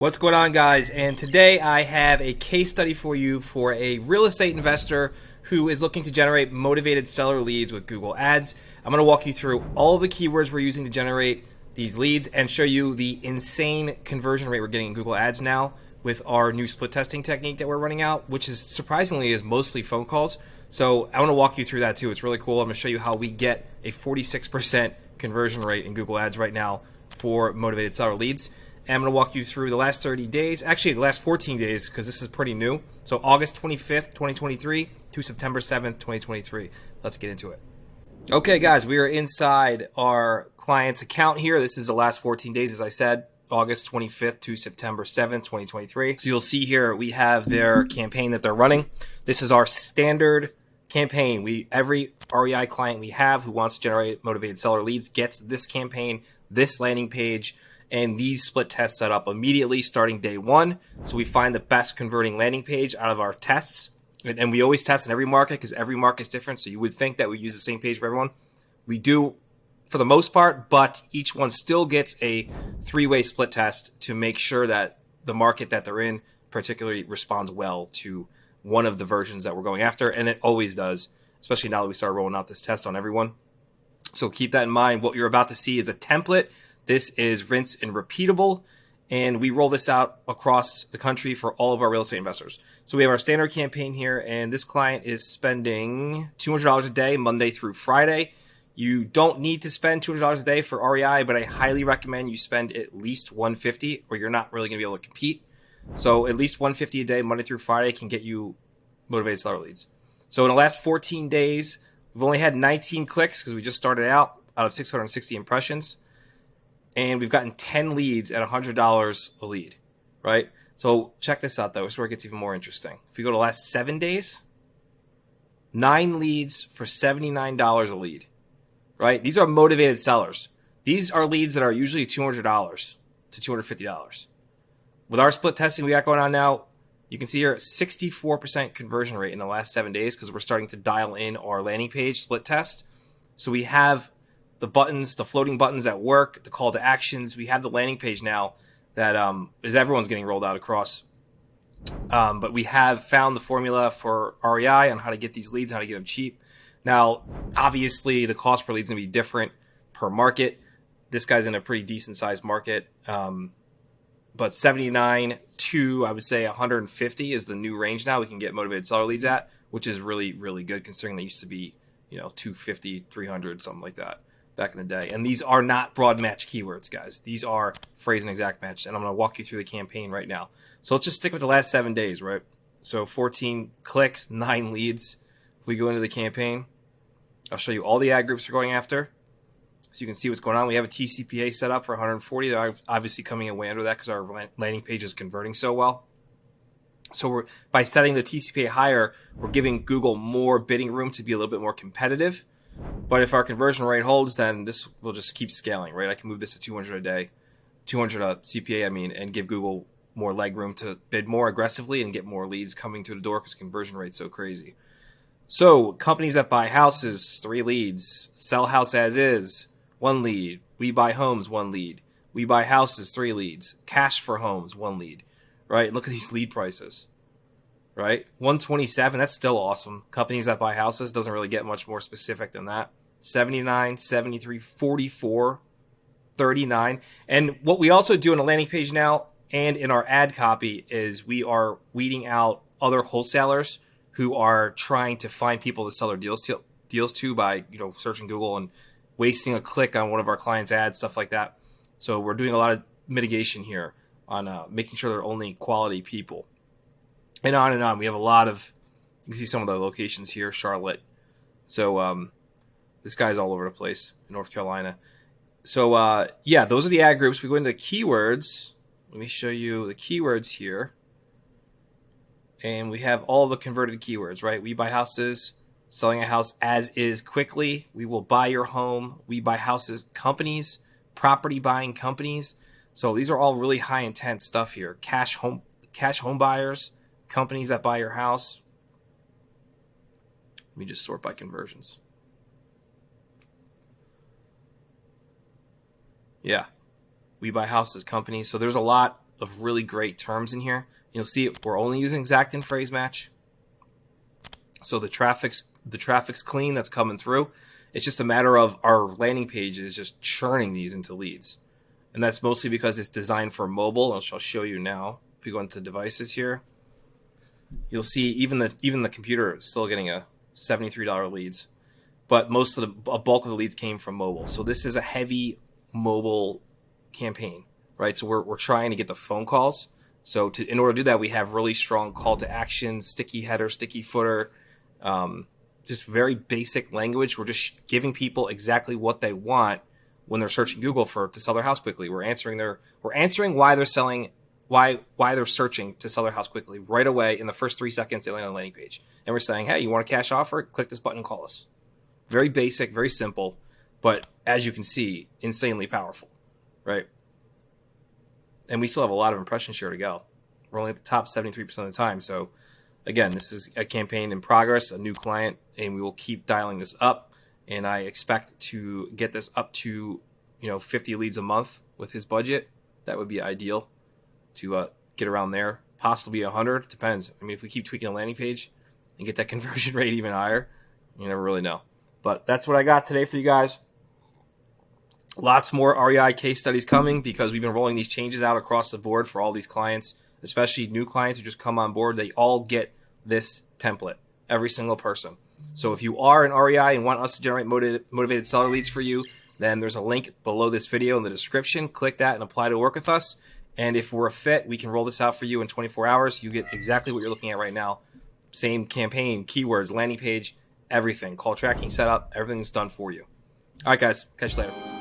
What's going on, guys? And today I have a case study for you for a real estate investor who is looking to generate motivated seller leads with Google Ads. I'm going to walk you through all the keywords we're using to generate these leads and show you the insane conversion rate we're getting in Google Ads now with our new split testing technique that we're running out, which is surprisingly is mostly phone calls. So I want to walk you through that too. It's really cool. I'm going to show you how we get a 46% conversion rate in Google Ads right now for motivated seller leads. And I'm going to walk you through the last 30 days, actually the last 14 days, because this is pretty new. So August 25th, 2023 to September 7th, 2023. Let's get into it. Okay, guys, we are inside our client's account here. This is the last 14 days, as I said, August 25th to September 7th, 2023. So you'll see here we have their campaign that they're running. This is our standard campaign. Every REI client we have who wants to generate motivated seller leads gets this campaign, this landing page, and these split tests set up immediately starting day one. So we find the best converting landing page out of our tests. And we always test in every market because every market is different. So you would think that we use the same page for everyone. We do for the most part, but each one still gets a three-way split test to make sure that the market that they're in particularly responds well to one of the versions that we're going after. And it always does, especially now that we start rolling out this test on everyone. So keep that in mind. What you're about to see is a template. This is rinse and repeatable, and we roll this out across the country for all of our real estate investors. So we have our standard campaign here, and this client is spending $200 a day, Monday through Friday. You don't need to spend $200 a day for REI, but I highly recommend you spend at least $150, or you're not really going to be able to compete. So at least $150 a day, Monday through Friday, can get you motivated seller leads. So in the last 14 days, we've only had 19 clicks because we just started out of 660 impressions. And we've gotten 10 leads at $100 a lead, right? So check this out, though. This is where it gets even more interesting. If you go to the last 7 days, 9 leads for $79 a lead, right? These are motivated sellers. These are leads that are usually $200 to $250. With our split testing we got going on now, you can see here 64% conversion rate in the last 7 days because we're starting to dial in our landing page split test. So we have the buttons, the floating buttons that work, the call to actions. We have the landing page now that is everyone's getting rolled out across. But we have found the formula for REI on how to get these leads, how to get them cheap. Now, obviously, the cost per lead is going to be different per market. This guy's in a pretty decent sized market. But 79 to, I would say, 150 is the new range now we can get motivated seller leads at, which is really, really good considering they used to be, 250, 300, something like that back in the day. And these are not broad match keywords, guys. These are phrase and exact match. And I'm going to walk you through the campaign right now. So let's just stick with the last 7 days, right? So 14 clicks, 9 leads. If we go into the campaign, I'll show you all the ad groups we're going after so you can see what's going on. We have a TCPA set up for 140. They're obviously coming in way under that because our landing page is converting so well. So by setting the TCPA higher, we're giving Google more bidding room to be a little bit more competitive. But if our conversion rate holds, then this will just keep scaling, right? I can move this to 200 a day, 200 CPA, and give Google more leg room to bid more aggressively and get more leads coming through the door because conversion rate's so crazy. So companies that buy houses, 3 leads. Sell house as is, 1 lead. We buy homes, 1 lead. We buy houses, 3 leads. Cash for homes, 1 lead, right? Look at these lead prices. Right? 127, that's still awesome. Companies that buy houses doesn't really get much more specific than that. 79, 73, 44, 39. And what we also do on the landing page now and in our ad copy is we are weeding out other wholesalers who are trying to find people to sell their deals to by, searching Google and wasting a click on one of our clients' ads, stuff like that. So we're doing a lot of mitigation here on making sure they're only quality people. And on and on. We have a lot of, you can see some of the locations here, Charlotte. So this guy's all over the place in North Carolina. So yeah, those are the ad groups. We go into the keywords. Let me show you the keywords here. And we have all the converted keywords, right? We buy houses, selling a house as is quickly. We will buy your home. We buy houses, companies, property buying companies. So these are all really high intent stuff here. Cash home buyers. Companies that buy your house. Let me just sort by conversions. Yeah. We buy houses, companies. So there's a lot of really great terms in here. You'll see we're only using exact and phrase match. So the traffic's clean, that's coming through. It's just a matter of our landing page is just churning these into leads. And that's mostly because it's designed for mobile, which I'll show you now. If we go into devices here, you'll see even the computer is still getting a $73 leads. But a bulk of the leads came from mobile. So this is a heavy mobile campaign, right? So we're trying to get the phone calls. So in order to do that, we have really strong call to action, sticky header, sticky footer, just very basic language. We're just giving people exactly what they want when they're searching Google to sell their house quickly. We're answering why they're selling, why they're searching to sell their house quickly right away in the first 3 seconds they land on the landing page. And we're saying, hey, you want a cash offer? Click this button and call us. Very basic, very simple, but as you can see, insanely powerful, right? And we still have a lot of impression share to go. We're only at the top 73% of the time. So again, this is a campaign in progress, a new client, and we will keep dialing this up. And I expect to get this up to 50 leads a month with his budget. That would be ideal to get around there. Possibly 100, depends. I mean, if we keep tweaking a landing page and get that conversion rate even higher, you never really know. But that's what I got today for you guys. Lots more REI case studies coming because we've been rolling these changes out across the board for all these clients, especially new clients who just come on board. They all get this template, every single person. So if you are an REI and want us to generate motivated seller leads for you, then there's a link below this video in the description. Click that and apply to work with us. And if we're a fit, we can roll this out for you in 24 hours. You get exactly what you're looking at right now. Same campaign, keywords, landing page, everything. Call tracking, setup, everything's done for you. All right, guys. Catch you later.